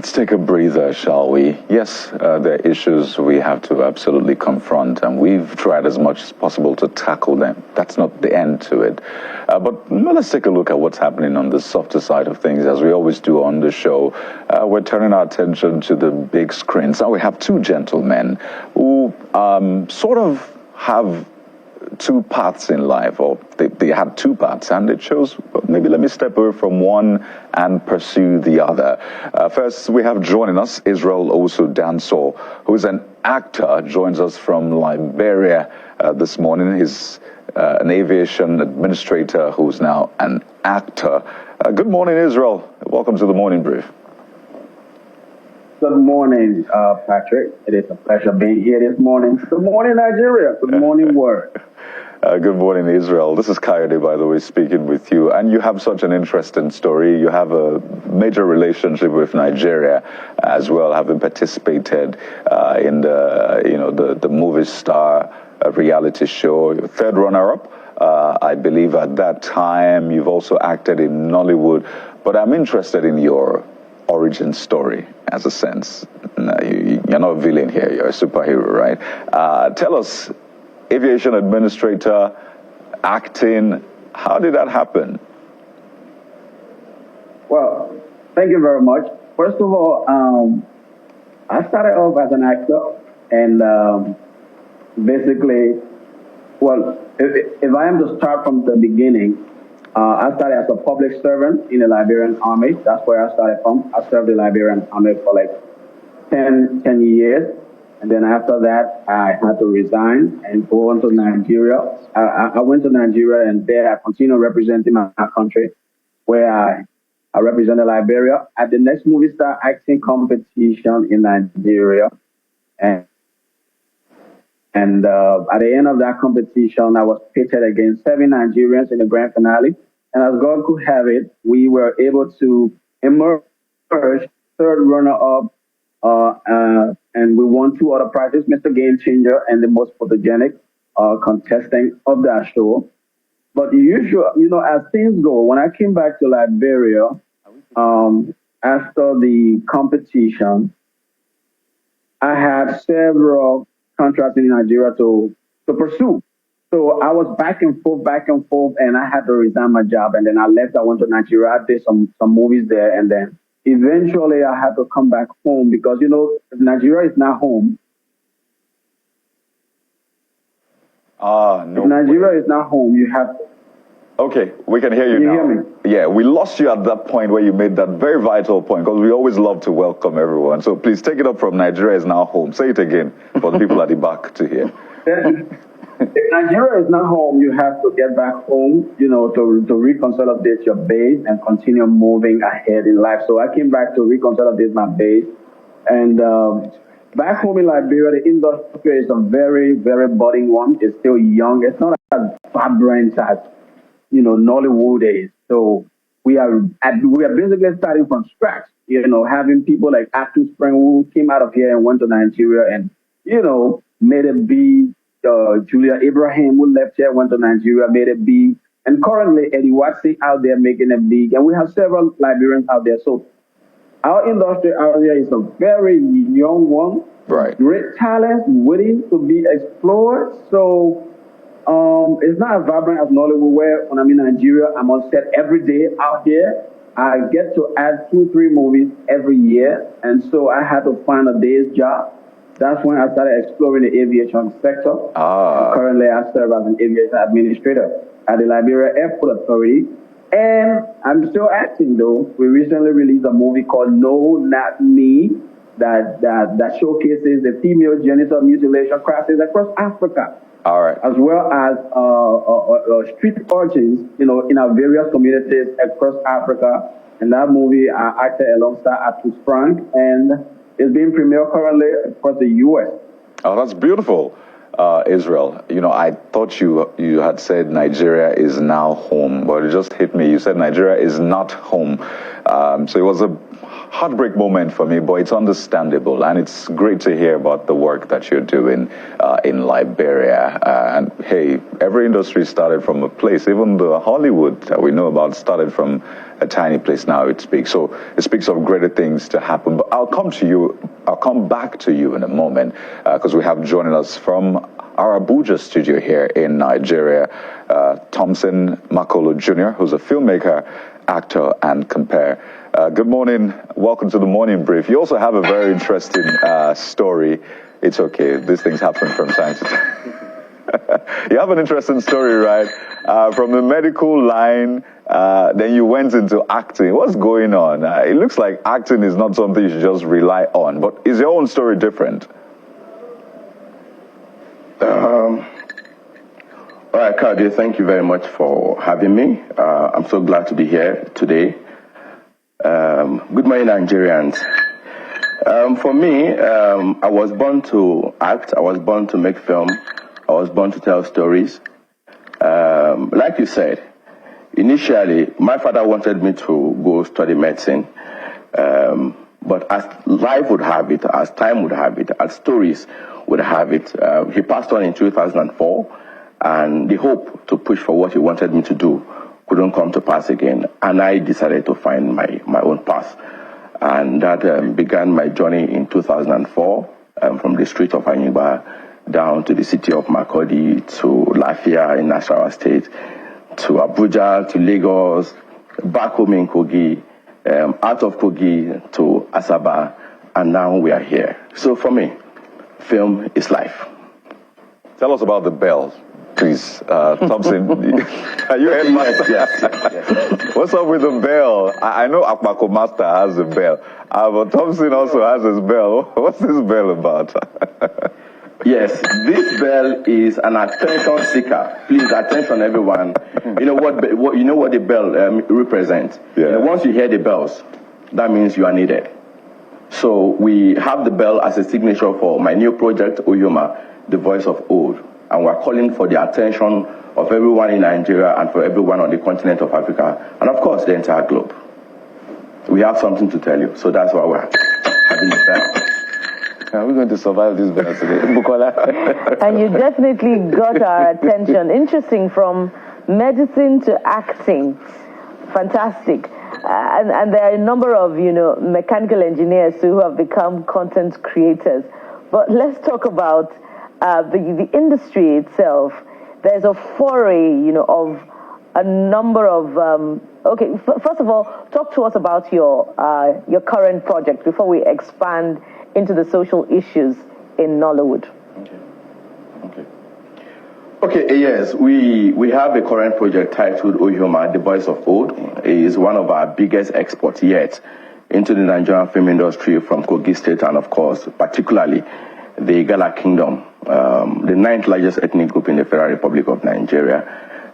Let's take a breather, shall we? Yes, there are issues we have to absolutely confront, and we've tried as much as possible to tackle them. That's not the end to it. But let's take a look at what's happening on the softer side of things, as we always do on the show. We're turning our attention to the big screens. Now we have two gentlemen who sort of have two paths in life, or they had two paths, and they chose, well, maybe let me step away from one and pursue the other. First, we have joining us Israel Danso, who is an actor, joins us from Liberia this morning. He's an aviation administrator who's now an actor. Good morning, Israel. Welcome to the Morning Brief. Good morning, Patrick. It is a pleasure being here this morning. Good morning, Nigeria. Good morning, world. Good morning, Israel. This is Kayode, by the way, speaking with you. And you have such an interesting story. You have a major relationship with Nigeria as well, having participated in the movie star reality show, your third runner-up. I believe at that time you've also acted in Nollywood. But I'm interested in your origin story, as a sense. You're not a villain here, you're a superhero, right? Tell us, aviation administrator, acting, how did that happen? Well, thank you very much. First of all, I started off as an actor, and basically, well, if I am to start from the beginning, I started as a public servant in the Liberian army. That's where I started from. I served the Liberian army for like 10 years. And then after that, I had to resign and go on to Nigeria. I went to Nigeria, and there I continued representing my country, where I represented Liberia at the next movie star acting competition in Nigeria. And at the end of that competition, I was pitted against 7 Nigerians in the grand finale. And as God could have it, we were able to emerge third runner-up, and we won 2 other prizes, Mr. Game Changer and the most photogenic contestant of that show. But as things go, when I came back to Liberia after the competition, I had several contracts in Nigeria to pursue. So I was back and forth, and I had to resign my job. And then I left. I went to Nigeria. I did some movies there, and then eventually I had to come back home because, if Nigeria is not home. No. If Nigeria is not home, you have to. Okay, we can hear you Can now. you hear me? Yeah, we lost you at that point where you made that very vital point, because we always love to welcome everyone. So please take it up from Nigeria is now home. Say it again for the people at the back to hear. If Nigeria is not home, you have to get back home, to reconsolidate your base and continue moving ahead in life. So I came back to reconsolidate my base. And back home in Liberia, the industry is a very, very budding one. It's still young. It's not as vibrant as, Nollywood is. So we are basically starting from scratch, having people like Atu Spring who came out of here and went to Nigeria and, made it big. Julia Abraham, who left here, went to Nigeria, made it big. And currently, Eddie Watsi out there making it big. And we have several Liberians out there. So our industry out there is a very young one. Right. Great talent waiting to be explored. So it's not as vibrant as Nollywood, where when I'm in Nigeria, I'm on set every day out here. I get to add 2-3 movies every year. And so I had to find a day's job. That's when I started exploring the aviation sector. Currently, I serve as an aviation administrator at the Liberia Airport Authority. And I'm still acting, though. We recently released a movie called No, Not Me that showcases the female genital mutilation crisis across Africa. All right. As well as street urchins, in our various communities across Africa. And that movie, I acted alongside Atus Frank, and it's being premiered currently across the U.S. Oh, that's beautiful, Israel. I thought you had said Nigeria is now home, but it just hit me. You said Nigeria is not home. So it was a heartbreak moment for me, but it's understandable, and it's great to hear about the work that you're doing in Liberia. And hey, every industry started from a place. Even the Hollywood that we know about started from a tiny place. Now it speaks. So it speaks of greater things to happen. But I'll come to you. I'll come back to you in a moment because we have joining us from our Abuja studio here in Nigeria, Thompson Makolo Jr., who's a filmmaker, actor, and compare. Good morning. Welcome to the Morning Brief. You also have a very interesting story. It's okay. These things happen from time to time. You have an interesting story, right? From the medical line, then you went into acting. What's going on? It looks like acting is not something you should just rely on. But is your own story different? All right, Claudia, thank you very much for having me. I'm so glad to be here today. Good morning, Nigerians. For me, I was born to act. I was born to make film. I was born to tell stories. Like you said, initially, my father wanted me to go study medicine. But as life would have it, as time would have it, as stories would have it, he passed on in 2004, and the hope to push for what he wanted me to do couldn't come to pass again, and I decided to find my own path. And that began my journey in 2004, from the street of Anyigba down to the city of Makurdi, to Lafia in Nasarawa State, to Abuja, to Lagos, back home in Kogi, out of Kogi to Asaba, and now we are here. So for me, film is life. Tell us about the bell, please. Thompson, are you headmaster? Yes. What's up with the bell? I know Akpako Master has a bell, but Thompson also has his bell. What's this bell about? Yes, this bell is an attention seeker. Please, attention, everyone. You know what the bell represents. Yeah. Once you hear the bells, that means you are needed. So we have the bell as a signature for my new project, Uyoma, the voice of old, and we're calling for the attention of everyone in Nigeria and for everyone on the continent of Africa, and of course the entire globe. We have something to tell you, so that's why we're having the bell. Are we going to survive this battle today? Bukola? And you definitely got our attention. Interesting, from medicine to acting. Fantastic. And there are a number of, mechanical engineers who have become content creators. But let's talk about the industry itself. There's a foray, of a number of... first of all, talk to us about your current project before we expand into the social issues in Nollywood. Okay, yes, we have a current project titled Uyoma, the voice of old. It is one of our biggest exports yet into the Nigerian film industry from Kogi State, and of course, particularly the Igala Kingdom, the 9th largest ethnic group in the Federal Republic of Nigeria.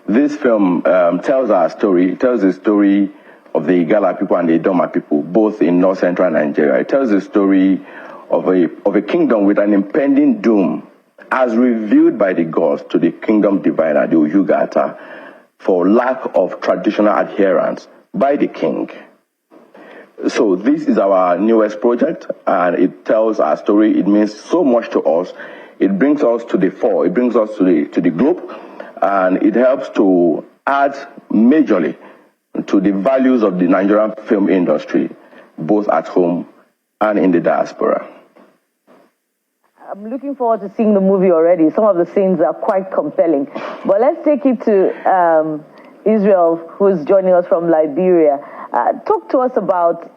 This film tells our story. It tells the story of the Igala people and the Idoma people, both in north central Nigeria. It tells the story of a kingdom with an impending doom, as revealed by the gods to the kingdom diviner, the Uyugata, for lack of traditional adherence by the king. So this is our newest project, and it tells our story. It means so much to us. It brings us to the fore. It brings us to the globe, and it helps to add majorly to the values of the Nigerian film industry, both at home and in the diaspora. I'm looking forward to seeing the movie already. Some of the scenes are quite compelling. But let's take it to Israel, who's joining us from Liberia. Talk to us about,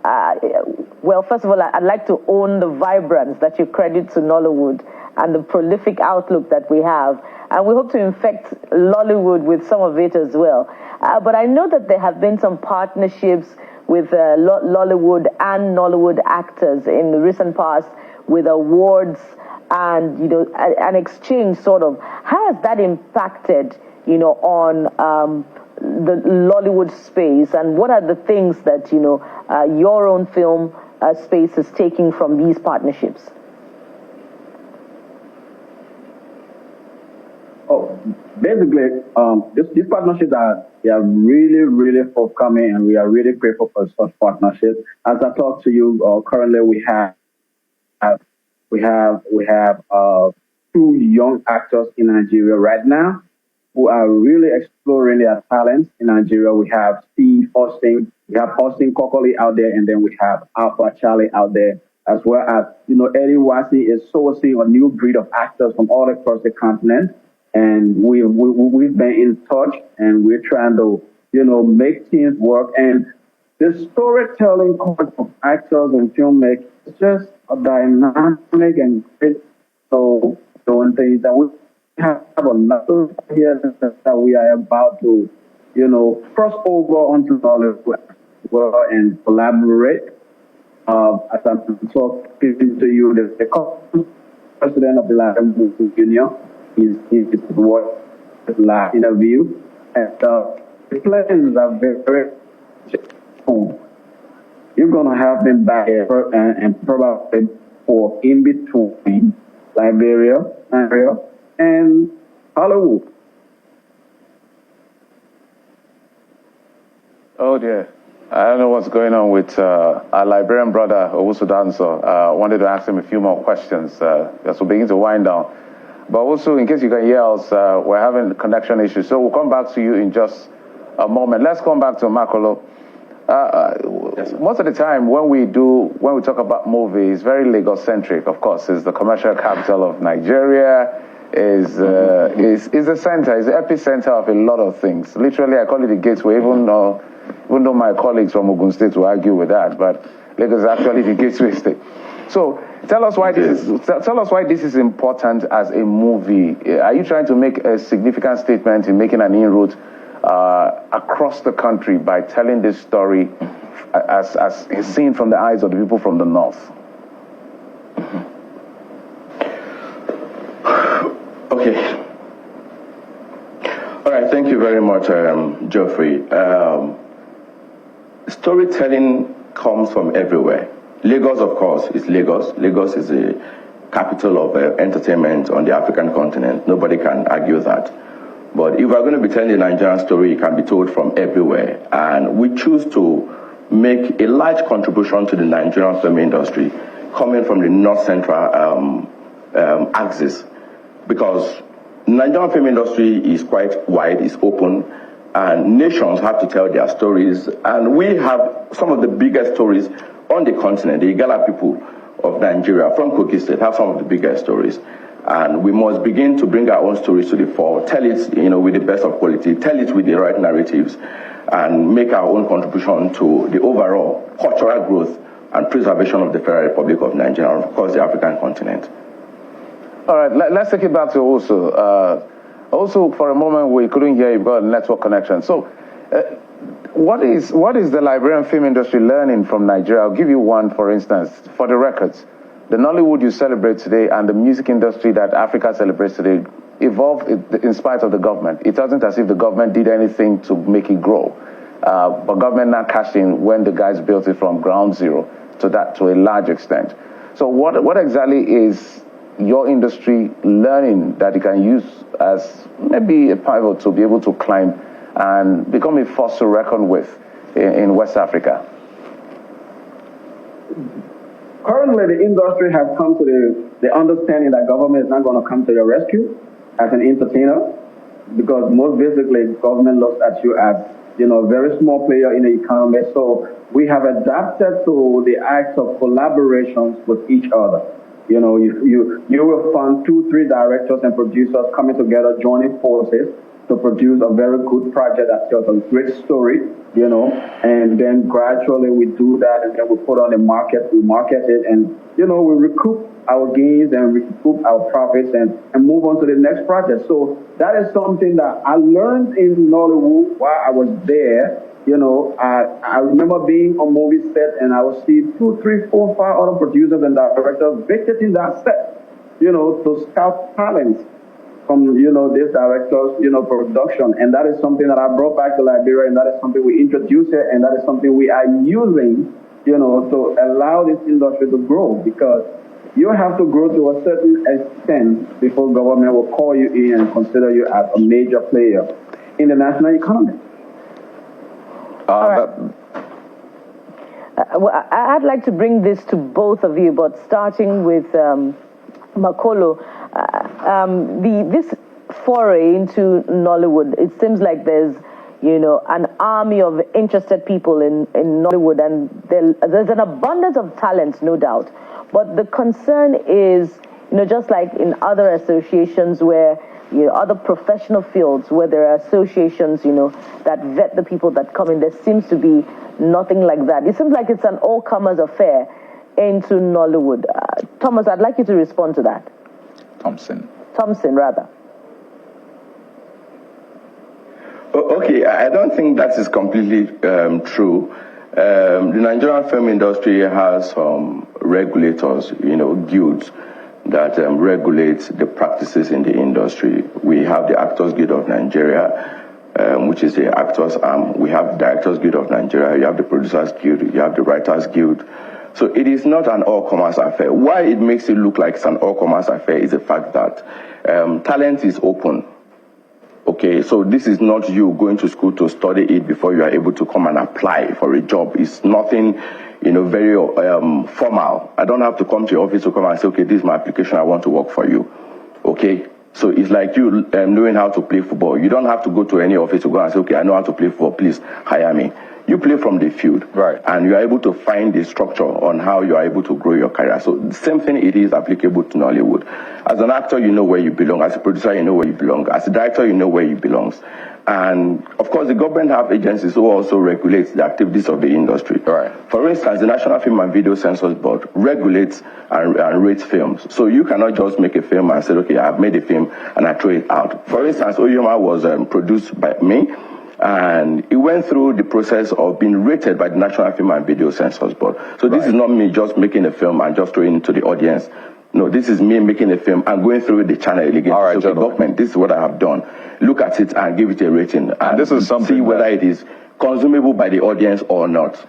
well, first of all, I'd like to own the vibrance that you credit to Nollywood and the prolific outlook that we have. And we hope to infect Lollywood with some of it as well. But I know that there have been some partnerships with Lollywood and Nollywood actors in the recent past, with awards and, an exchange sort of. How has that impacted, on the Lollywood space, and what are the things that, your own film space is taking from these partnerships? Oh, basically, these partnerships are they are really, really forthcoming, and we are really grateful for such partnerships. As I talk to you, currently have we have two young actors in Nigeria right now who are really exploring their talents in Nigeria. We have Steve Austin, we have Austin Kokoli out there, and then we have Alpha Charlie out there, as well as Eddie Wasi is sourcing a new breed of actors from all across the continent, and we've been in touch, and we're trying to make things work. And the storytelling part of actors and filmmakers is just a dynamic and great. So doing things that we have a lot of here that we are about to, cross over onto Hollywood and collaborate. As I'm talking to you, the president of the Liberian Movie Union is what last interview, and the plans are very. You're gonna have them back here and probably for in between Liberia, and Hollywood. Oh dear. I don't know what's going on with our Liberian brother, Owusu. I wanted to ask him a few more questions as we begin to wind down. But also, in case you can hear us, we're having connection issues. So we'll come back to you in just a moment. Let's come back to Makolo. Yes, most of the time when we talk about movies, very Lagos-centric, of course. It's the commercial capital of Nigeria, is the center, is the epicenter of a lot of things. Literally, I call it the gateway, even though my colleagues from Ogun State will argue with that, but Lagos is actually the gateway state. So tell us why this is important as a movie. Are you trying to make a significant statement in making an inroad across the country by telling this story as seen from the eyes of the people from the north? Okay. All right. Thank you very much, Geoffrey. Storytelling comes from everywhere. Lagos, of course, is Lagos. Lagos is the capital of entertainment on the African continent. Nobody can argue that. But if we're going to be telling the Nigerian story, it can be told from everywhere. And we choose to make a large contribution to the Nigerian film industry coming from the North Central axis. Because the Nigerian film industry is quite wide, it's open, and nations have to tell their stories. And we have some of the biggest stories on the continent. The Igala people of Nigeria from Kogi State have some of the biggest stories. And we must begin to bring our own stories to the fore, tell it with the best of quality, tell it with the right narratives, and make our own contribution to the overall cultural growth and preservation of the Federal Republic of Nigeria, and of course the African continent. All right, let's take it back to Osu. Also, for a moment, we couldn't hear you, got a network connection. So, what is the Liberian film industry learning from Nigeria? I'll give you one, for instance, for the records. The Nollywood you celebrate today and the music industry that Africa celebrates today evolved in spite of the government. It wasn't as if the government did anything to make it grow. But government now cashed in when the guys built it from ground zero to a large extent. So what exactly is your industry learning that you can use as maybe a pivot to be able to climb and become a force to reckon with in West Africa? Currently, the industry has come to the understanding that government is not going to come to your rescue as an entertainer, because most basically government looks at you as a very small player in the economy. So we have adapted to the acts of collaborations with each other. You will find 2-3 directors and producers coming together, joining forces to produce a very good project that tells a great story, and then gradually we do that, and then we put on the market, we market it, and, we recoup our gains and recoup our profits and move on to the next project. So that is something that I learned in Nollywood while I was there. I remember being on movie set, and I would see 2, 3, 4, 5 other producers and directors visiting that set, to scout talent from, these directors, production. And that is something that I brought back to Liberia, and that is something we introduced here, and that is something we are using, to allow this industry to grow. Because you have to grow to a certain extent before government will call you in and consider you as a major player in the national economy. All right. Well, I'd like to bring this to both of you, but starting with Makolo, this foray into Nollywood, it seems like there's, an army of interested people in Nollywood, and there's an abundance of talent, no doubt. But the concern is, just like in other associations where, other professional fields where there are associations, that vet the people that come in, there seems to be nothing like that. It seems like it's an all-comers affair into Nollywood. Thomas, I'd like you to respond to that. Thompson, rather. Okay, I don't think that is completely true. The Nigerian film industry has some regulators, guilds that regulate the practices in the industry. We have the Actors Guild of Nigeria, which is the actors arm. We have the Directors Guild of Nigeria. You have the Producers Guild. You have the Writers Guild. So it is not an all-commerce affair. Why it makes it look like it's an all-commerce affair is the fact that talent is open. Okay, so this is not you going to school to study it before you are able to come and apply for a job. It's nothing, very formal. I don't have to come to your office to come and say, okay, this is my application, I want to work for you. Okay, so it's like you knowing how to play football. You don't have to go to any office to go and say, okay, I know how to play football, please hire me. You play from the field, right? And you are able to find the structure on how you are able to grow your career. So the same thing it is applicable to Nollywood. As an actor, you know where you belong. As a producer, you know where you belong. As a director, you know where you belong. And of course, the government have agencies who also regulate the activities of the industry. Right. For instance, the National Film and Video Censors Board regulates and rates films. So you cannot just make a film and say, okay, I've made a film and I throw it out. For instance, Oyoma was produced by me, and it went through the process of being rated by the National Film and Video Censors Board. So this is not me just making a film and just throwing it to the audience. No, this is me making a film and going through the channel again. All right, so the government, this is what I have done. Look at it and give it a rating. And this is something see whether it is consumable by the audience or not.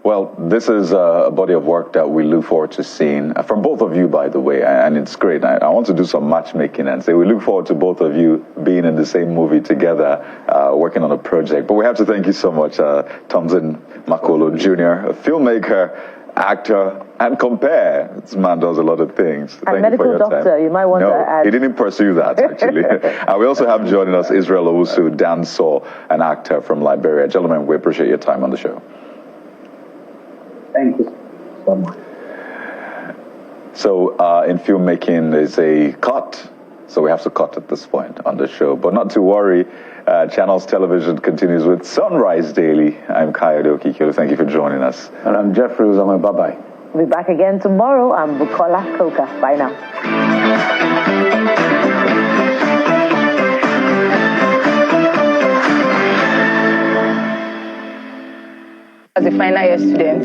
Well, this is a body of work that we look forward to seeing from both of you, by the way, and it's great. I want to do some matchmaking and say we look forward to both of you being in the same movie together, working on a project. But we have to thank you so much, Thompson Makolo Jr., a filmmaker, actor, and compare. This man does a lot of things. And thank medical you for your doctor, time. You might want to add. He didn't pursue that, actually. And we also have joining us Israel Owusu, dancer, an actor from Liberia. Gentlemen, we appreciate your time on the show. Thank you so much. So in filmmaking, there's a cut. So we have to cut at this point on the show. But not to worry, Channels Television continues with Sunrise Daily. I'm Kayode Okikilo. Thank you for joining us. And I'm Geoffrey Uzono. Bye-bye. We'll be back again tomorrow. I'm Bukola Koka. Bye now. As a final year student,